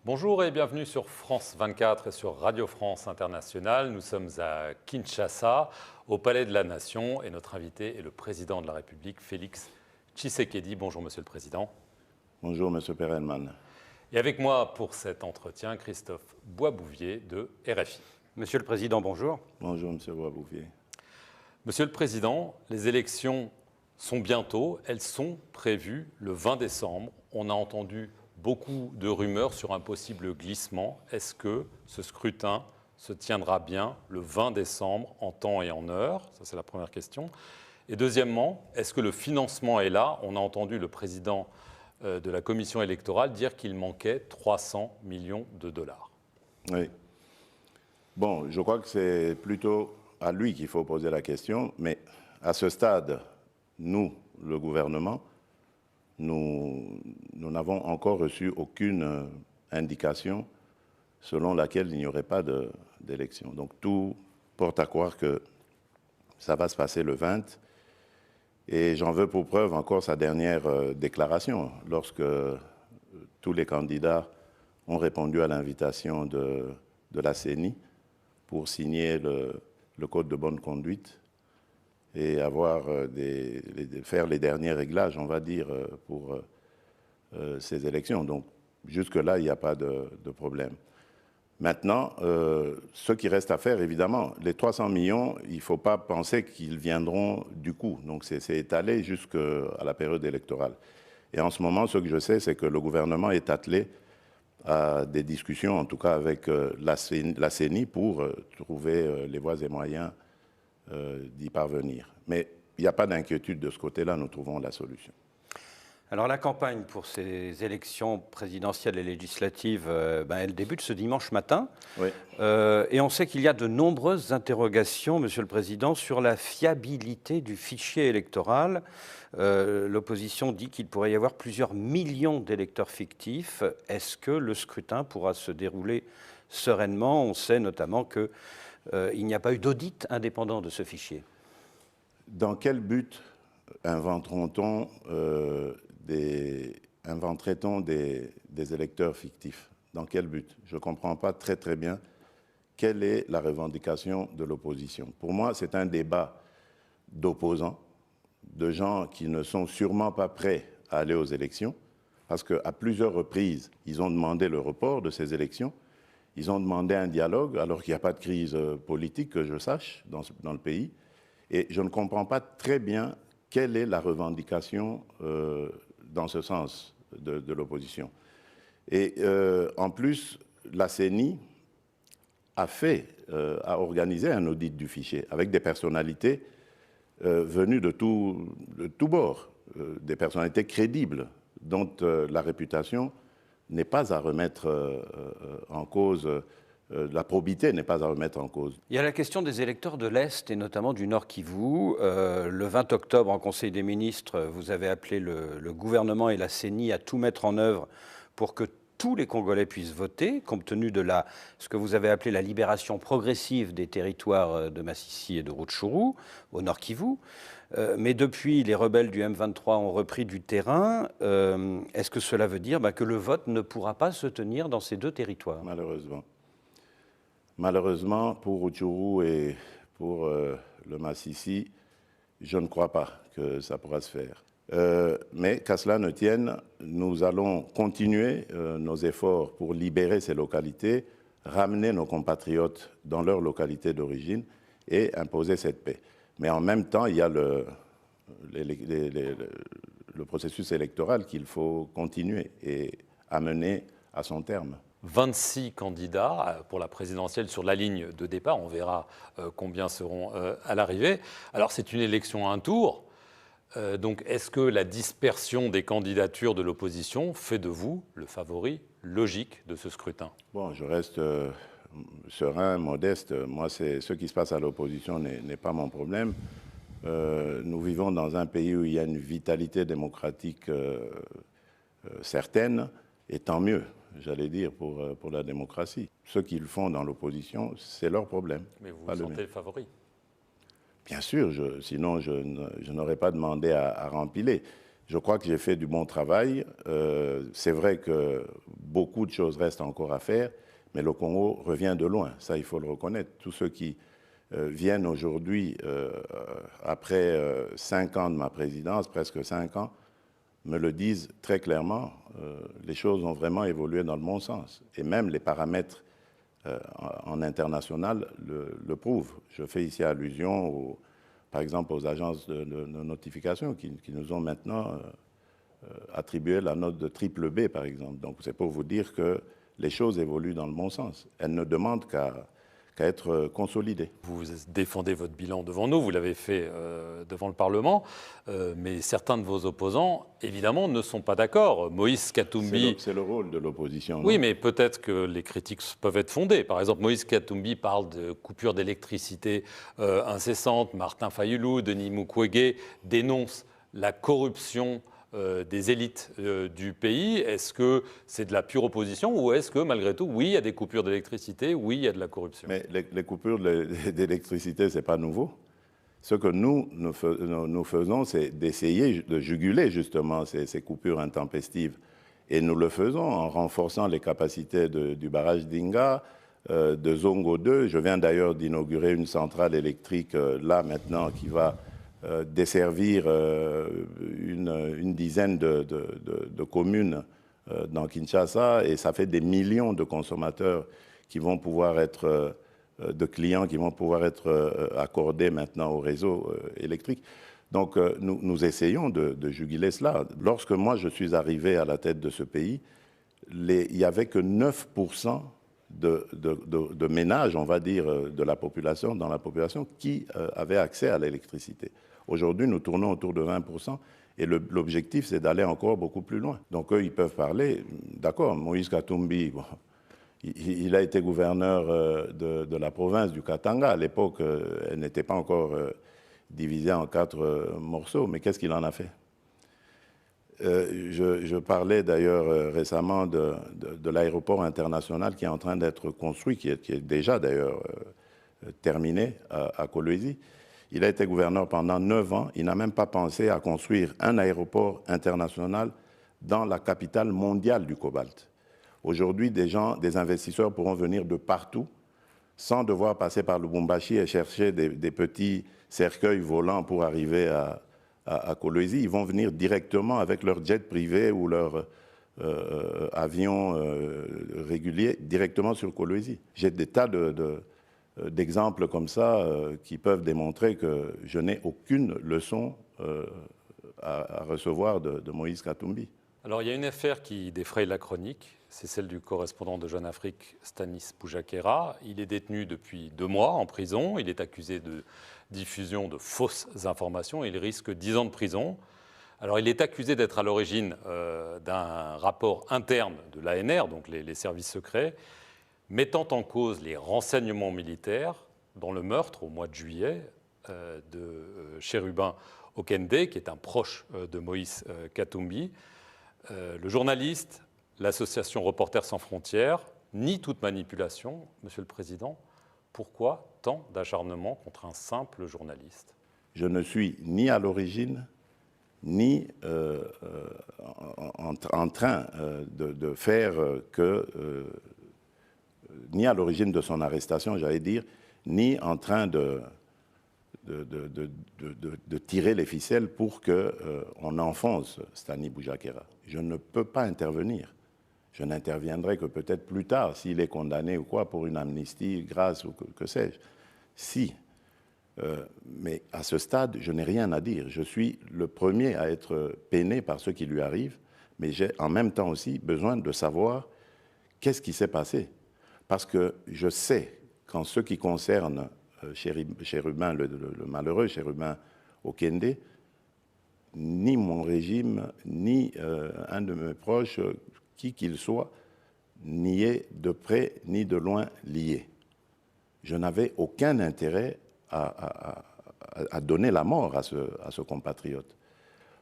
Bonjour et bienvenue sur France 24 et sur Radio France Internationale. Nous sommes à Kinshasa, au Palais de la Nation, et notre invité est le président de la République, Félix Tshisekedi. Bonjour Monsieur le Président. Bonjour Monsieur Perelman. Et avec moi pour cet entretien, Christophe Boisbouvier de RFI. Monsieur le Président, bonjour. Bonjour Monsieur Boisbouvier. Monsieur le Président, les élections sont bientôt, elles sont prévues le 20 décembre. On a entendu beaucoup de rumeurs sur un possible glissement. Est-ce que ce scrutin se tiendra bien le 20 décembre en temps et en heure? Ça, c'est la première question. Et deuxièmement, est-ce que le financement est là? On a entendu le président de la commission électorale dire qu'il manquait 300 millions de dollars. Oui. Bon, je crois que c'est plutôt à lui qu'il faut poser la question, mais à ce stade, nous, le gouvernement, nous n'avons encore reçu aucune indication selon laquelle il n'y aurait pas d'élection. Donc tout porte à croire que ça va se passer le 20. Et j'en veux pour preuve encore sa dernière déclaration, lorsque tous les candidats ont répondu à l'invitation de la CENI pour signer le code de bonne conduite et faire les derniers réglages, on va dire, pour ces élections. Donc, jusque-là, il n'y a pas de problème. Maintenant, ce qui reste à faire, évidemment, les 300 millions, il ne faut pas penser qu'ils viendront du coup. Donc, c'est étalé jusqu'à la période électorale. Et en ce moment, ce que je sais, c'est que le gouvernement est attelé à des discussions, en tout cas avec la CENI, pour trouver les voies et moyens d'y parvenir. Mais il n'y a pas d'inquiétude de ce côté-là, nous trouvons la solution. Alors la campagne pour ces élections présidentielles et législatives, elle débute ce dimanche matin. Oui. Et on sait qu'il y a de nombreuses interrogations, Monsieur le Président, sur la fiabilité du fichier électoral. L'opposition dit qu'il pourrait y avoir plusieurs millions d'électeurs fictifs. Est-ce que le scrutin pourra se dérouler sereinement? On sait notamment qu'il n'y a pas eu d'audit indépendant de ce fichier. Dans quel but inventerait-on des électeurs fictifs? Dans quel but? Je ne comprends pas très bien quelle est la revendication de l'opposition. Pour moi, c'est un débat d'opposants, de gens qui ne sont sûrement pas prêts à aller aux élections, parce qu'à plusieurs reprises, ils ont demandé le report de ces élections, ils ont demandé un dialogue, alors qu'il n'y a pas de crise politique, que je sache, dans le pays. Et je ne comprends pas très bien quelle est la revendication dans ce sens de l'opposition. Et en plus, la CENI a organisé un audit du fichier avec des personnalités venues de tout bord, des personnalités crédibles dont la réputation n'est pas à remettre en cause. La probité n'est pas à remettre en cause. Il y a la question des électeurs de l'Est et notamment du Nord Kivu. Le 20 octobre, en Conseil des ministres, vous avez appelé le gouvernement et la CENI à tout mettre en œuvre pour que tous les Congolais puissent voter, compte tenu de ce que vous avez appelé la libération progressive des territoires de Massissi et de Rutshuru, au Nord Kivu. Mais depuis, les rebelles du M23 ont repris du terrain. Est-ce que cela veut dire que le vote ne pourra pas se tenir dans ces deux territoires? Malheureusement. Malheureusement, pour Rutshuru et pour le Massissi, je ne crois pas que ça pourra se faire. Mais qu'à cela ne tienne, nous allons continuer nos efforts pour libérer ces localités, ramener nos compatriotes dans leur localité d'origine et imposer cette paix. Mais en même temps, il y a le processus électoral qu'il faut continuer et amener à son terme. 26 candidats pour la présidentielle sur la ligne de départ. On verra combien seront à l'arrivée. Alors, c'est une élection à un tour. Donc, est-ce que la dispersion des candidatures de l'opposition fait de vous le favori logique de ce scrutin? Bon, je reste serein, modeste. Moi, ce qui se passe à l'opposition n'est pas mon problème. Nous vivons dans un pays où il y a une vitalité démocratique certaine, et tant mieux, j'allais dire, pour la démocratie. Ceux qui le font dans l'opposition, c'est leur problème. Mais vous vous sentez le favori? Bien sûr, sinon je n'aurais pas demandé à rempiler. Je crois que j'ai fait du bon travail. C'est vrai que beaucoup de choses restent encore à faire, mais le Congo revient de loin. Ça, il faut le reconnaître. Tous ceux qui viennent aujourd'hui, après 5 ans de ma présidence, presque 5 ans, me le disent très clairement. Les choses ont vraiment évolué dans le bon sens. Et même les paramètres en international le prouvent. Je fais ici allusion, par exemple, aux agences de notification qui nous ont maintenant attribué la note de triple B, par exemple. Donc, c'est pour vous dire que les choses évoluent dans le bon sens. Elles ne demandent qu'à être consolidées. Vous défendez votre bilan devant nous, vous l'avez fait devant le Parlement, mais certains de vos opposants, évidemment, ne sont pas d'accord. Moïse Katumbi... C'est le rôle de l'opposition. Oui, mais peut-être que les critiques peuvent être fondées. Par exemple, Moïse Katumbi parle de coupures d'électricité incessantes. Martin Fayulu, Denis Mukwege dénoncent la corruption des élites du pays. Est-ce que c'est de la pure opposition ou est-ce que, malgré tout, oui, il y a des coupures d'électricité, oui, il y a de la corruption? Mais les coupures d'électricité, ce n'est pas nouveau. Ce que nous faisons, c'est d'essayer de juguler justement ces coupures intempestives. Et nous le faisons en renforçant les capacités du barrage d'Inga, de Zongo 2. Je viens d'ailleurs d'inaugurer une centrale électrique là maintenant qui va desservir une dizaine de communes dans Kinshasa, et ça fait des millions de consommateurs qui vont pouvoir être, de clients qui vont pouvoir être accordés maintenant au réseau électrique. Donc nous essayons de juguler cela. Lorsque moi je suis arrivé à la tête de ce pays, il n'y avait que 9% de ménages, on va dire, dans la population qui avaient accès à l'électricité. Aujourd'hui, nous tournons autour de 20%, et l'objectif, c'est d'aller encore beaucoup plus loin. Donc eux, ils peuvent parler, d'accord, Moïse Katumbi, bon, il a été gouverneur de la province du Katanga. À l'époque, elle n'était pas encore divisée en 4 morceaux, mais qu'est-ce qu'il en a fait? Je parlais d'ailleurs récemment de l'aéroport international qui est en train d'être construit, qui est déjà d'ailleurs terminé à Kolwezi. Il a été gouverneur pendant 9 ans. Il n'a même pas pensé à construire un aéroport international dans la capitale mondiale du cobalt. Aujourd'hui, des investisseurs pourront venir de partout sans devoir passer par Lubumbashi et chercher des petits cercueils volants pour arriver à Kolwezi. Ils vont venir directement avec leur jet privé ou leur avion régulier directement sur Kolwezi. J'ai des tas d'exemples comme ça qui peuvent démontrer que je n'ai aucune leçon à recevoir de Moïse Katumbi. Alors il y a une affaire qui défraye la chronique, c'est celle du correspondant de Jeune Afrique, Stanis Boujakera. Il est détenu depuis 2 mois en prison, il est accusé de diffusion de fausses informations, il risque 10 ans de prison. Alors il est accusé d'être à l'origine d'un rapport interne de l'ANR, donc les services secrets, mettant en cause les renseignements militaires dans le meurtre au mois de juillet de Chérubin Okende, qui est un proche de Moïse Katumbi. Le journaliste, l'association Reporters sans frontières, nie toute manipulation. Monsieur le Président, pourquoi tant d'acharnement contre un simple journaliste? Je ne suis ni à l'origine, ni en train de faire que... ni à l'origine de son arrestation, j'allais dire, ni en train de tirer les ficelles pour qu'on enfonce Stanis Boujakera. Je ne peux pas intervenir. Je n'interviendrai que peut-être plus tard, s'il est condamné ou quoi, pour une amnistie, grâce ou que sais-je. Si. Mais à ce stade, je n'ai rien à dire. Je suis le premier à être peiné par ce qui lui arrive, mais j'ai en même temps aussi besoin de savoir qu'est-ce qui s'est passé. Parce que je sais qu'en ce qui concerne Chérubin, le malheureux Chérubin Okende, ni mon régime, ni un de mes proches, qui qu'il soit, n'y est de près ni de loin lié. Je n'avais aucun intérêt à donner la mort à ce compatriote.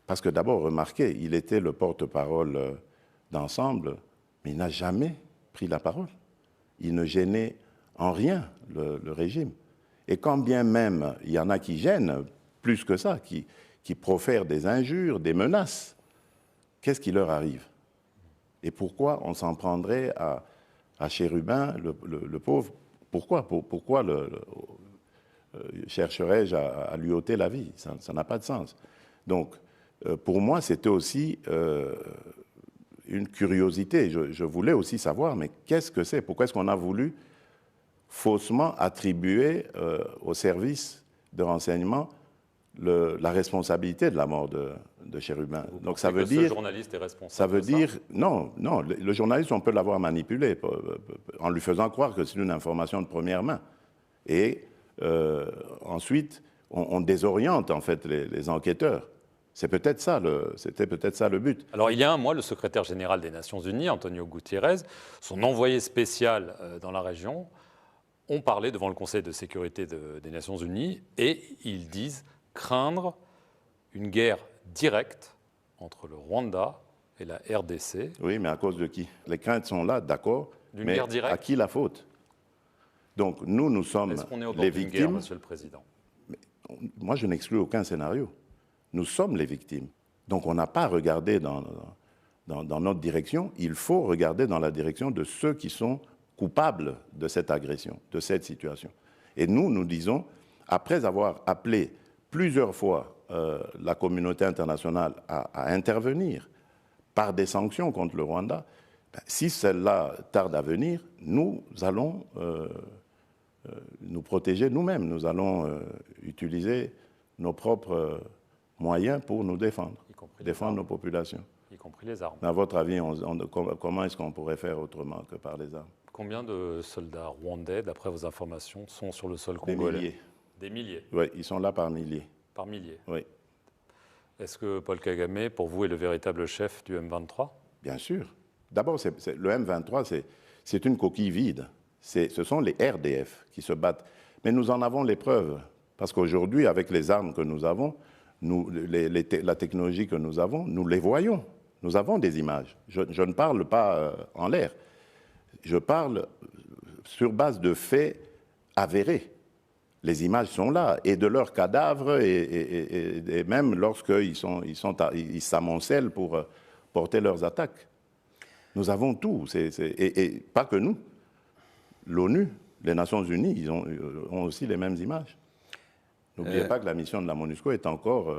Parce que d'abord, remarquez, il était le porte-parole d'Ensemble, mais il n'a jamais pris la parole. Il ne gênait en rien le régime. Et quand bien même il y en a qui gênent plus que ça, qui qui profèrent des injures, des menaces, qu'est-ce qui leur arrive? Et pourquoi on s'en prendrait à Chérubin, le pauvre? Pourquoi chercherais-je à lui ôter la vie? Ça n'a pas de sens. Donc, pour moi, c'était aussi une curiosité. Je voulais aussi savoir, mais qu'est-ce que c'est? Pourquoi est-ce qu'on a voulu faussement attribuer au service de renseignement la responsabilité de la mort de Chérubin? Donc ça veut dire... Ce journaliste est responsable. Ça veut dire... Non, le journaliste, on peut l'avoir manipulé en lui faisant croire que c'est une information de première main. Et ensuite, on désoriente en fait les enquêteurs. C'était peut-être ça le but. Alors, il y a un mois, le secrétaire général des Nations Unies, Antonio Guterres, son envoyé spécial dans la région, ont parlé devant le Conseil de sécurité des Nations Unies et ils disent craindre une guerre directe entre le Rwanda et la RDC. Oui, mais à cause de qui? Les craintes sont là, d'accord, mais guerre directe. À qui la faute? Donc, nous sommes les victimes. Guerre, Monsieur le Président? Moi, je n'exclus aucun scénario. Nous sommes les victimes. Donc on n'a pas regardé dans notre direction, il faut regarder dans la direction de ceux qui sont coupables de cette agression, de cette situation. Et nous disons, après avoir appelé plusieurs fois la communauté internationale à intervenir par des sanctions contre le Rwanda, si celle-là tarde à venir, nous allons nous protéger nous-mêmes, nous allons utiliser nos propres moyens pour nous défendre nos populations. Y compris les armes. À votre avis, comment est-ce qu'on pourrait faire autrement que par les armes? Combien de soldats rwandais, d'après vos informations, sont sur le sol congolais? Des milliers. Des milliers? Oui, ils sont là par milliers. Par milliers? Oui. Est-ce que Paul Kagame, pour vous, est le véritable chef du M23? Bien sûr. D'abord, le M23, c'est une coquille vide. Ce sont les RDF qui se battent. Mais nous en avons les preuves. Parce qu'aujourd'hui, avec les armes que nous avons, la technologie que nous avons, nous les voyons. Nous avons des images. Je ne parle pas en l'air. Je parle sur base de faits avérés. Les images sont là, et de leurs cadavres, et même lorsqu'ils s'amoncellent pour porter leurs attaques. Nous avons tout, et pas que nous. L'ONU, les Nations Unies, ils ont aussi les mêmes images. N'oubliez pas que la mission de la MONUSCO est encore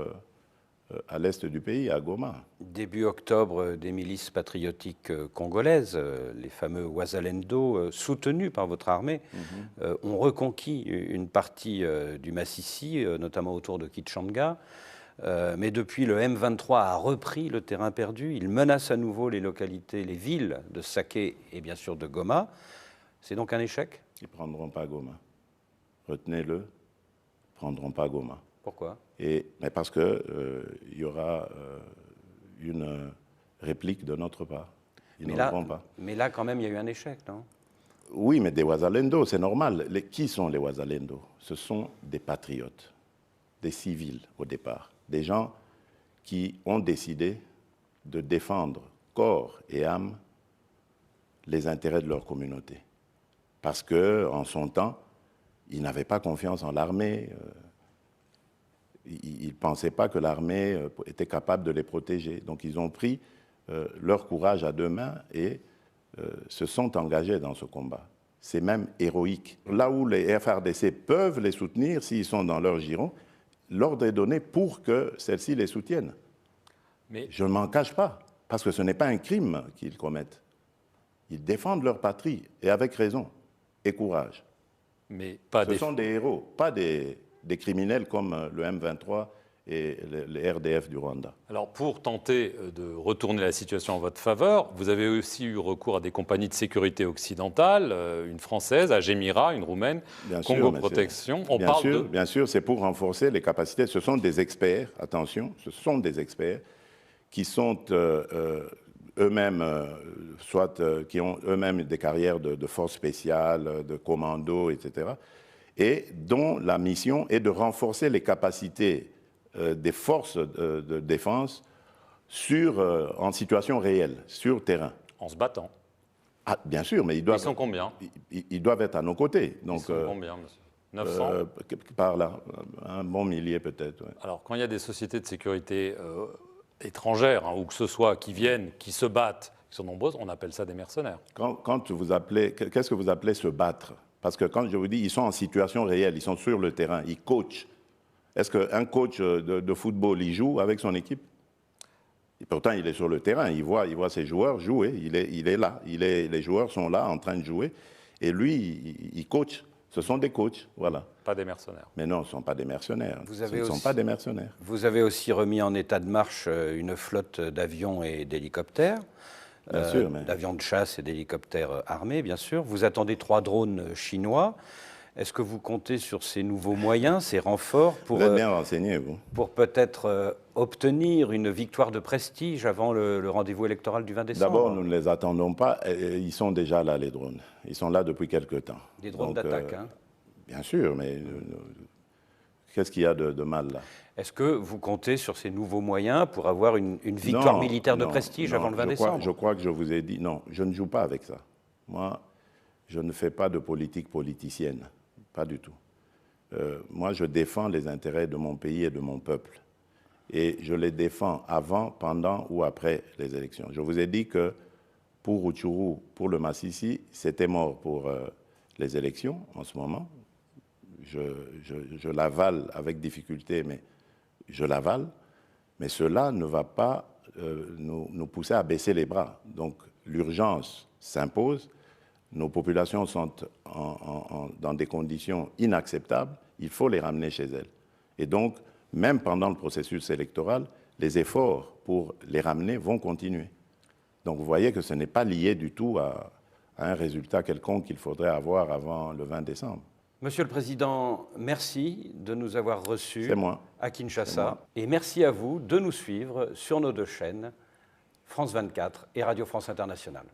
à l'est du pays, à Goma. Début octobre, des milices patriotiques congolaises, les fameux Wazalendo, soutenus par votre armée, ont reconquis une partie du Massissi, notamment autour de Kitshanga. Mais depuis, le M23 a repris le terrain perdu. Il menace à nouveau les localités, les villes de Saké et bien sûr de Goma. C'est donc un échec? Ils ne prendront pas Goma. Retenez-le, ils ne prendront pas Goma. Pourquoi? Mais parce qu'il y aura une réplique de notre part. Ils ne prendront pas. Mais là, quand même, il y a eu un échec, non? Oui, mais des Wazalendo, c'est normal. Qui sont les Wazalendo? Ce sont des patriotes, des civils au départ, des gens qui ont décidé de défendre corps et âme les intérêts de leur communauté. Parce qu'en son temps, ils n'avaient pas confiance en l'armée. Ils ne pensaient pas que l'armée était capable de les protéger. Donc ils ont pris leur courage à deux mains et se sont engagés dans ce combat. C'est même héroïque. Là où les FARDC peuvent les soutenir, s'ils sont dans leur giron, l'ordre est donné pour que celles-ci les soutiennent. Mais je ne m'en cache pas, parce que ce n'est pas un crime qu'ils commettent. Ils défendent leur patrie, et avec raison, et courage. Mais pas ce sont des héros, pas des criminels comme le M23 et les RDF du Rwanda. Alors, pour tenter de retourner la situation en votre faveur, vous avez aussi eu recours à des compagnies de sécurité occidentales, une française, Agemira, une roumaine, Congo Protection. Bien sûr, c'est pour renforcer les capacités. Ce sont des experts, attention, ce sont des experts qui sont eux-mêmes, qui ont eux-mêmes des carrières de forces spéciales, de commandos, etc., et dont la mission est de renforcer les capacités des forces de défense en situation réelle, sur terrain. En se battant? Ah, bien sûr, mais ils sont combien? Ils doivent être à nos côtés. Donc, ils sont combien, monsieur? 900 Par là, un bon millier peut-être. Ouais. Alors, quand il y a des sociétés de sécurité étrangères, hein, ou que ce soit, qui viennent, qui se battent, qui sont nombreuses, on appelle ça des mercenaires. Quand vous appelez, qu'est-ce que vous appelez se battre? Parce que quand je vous dis, ils sont en situation réelle, ils sont sur le terrain, ils coachent. Est-ce qu'un coach de football, il joue avec son équipe? Et pourtant, il est sur le terrain, il voit ses joueurs jouer, il est là, les joueurs sont là en train de jouer, et lui, il coach. Ce sont des coachs, voilà. Pas des mercenaires. Mais non, ce ne sont pas des mercenaires. Ce ne sont pas des mercenaires. Vous avez aussi remis en état de marche une flotte d'avions et d'hélicoptères. Bien sûr, d'avions de chasse et d'hélicoptères armés, bien sûr. Vous attendez 3 drones chinois. Est-ce que vous comptez sur ces nouveaux moyens, ces renforts pour, vous êtes bien renseigné, vous. Pour peut-être obtenir une victoire de prestige avant le rendez-vous électoral du 20 décembre? D'abord, nous ne les attendons pas. Ils sont déjà là, les drones. Ils sont là depuis quelque temps. Des drones d'attaque, hein? Bien sûr, mais qu'est-ce qu'il y a de mal là? Est-ce que vous comptez sur ces nouveaux moyens pour avoir une victoire militaire de prestige avant le 20 décembre? Je crois que je vous ai dit, non, je ne joue pas avec ça. Moi, je ne fais pas de politique politicienne. Pas du tout. Moi, je défends les intérêts de mon pays et de mon peuple. Et je les défends avant, pendant ou après les élections. Je vous ai dit que pour Rutshuru, pour le Massissi, c'était mort pour les élections en ce moment. Je l'avale avec difficulté, mais je l'avale. Mais cela ne va pas nous pousser à baisser les bras. Donc l'urgence s'impose. Nos populations sont dans des conditions inacceptables, il faut les ramener chez elles. Et donc, même pendant le processus électoral, les efforts pour les ramener vont continuer. Donc vous voyez que ce n'est pas lié du tout à un résultat quelconque qu'il faudrait avoir avant le 20 décembre. Monsieur le Président, merci de nous avoir reçus à Kinshasa. Et merci à vous de nous suivre sur nos 2 chaînes, France 24 et Radio France Internationale.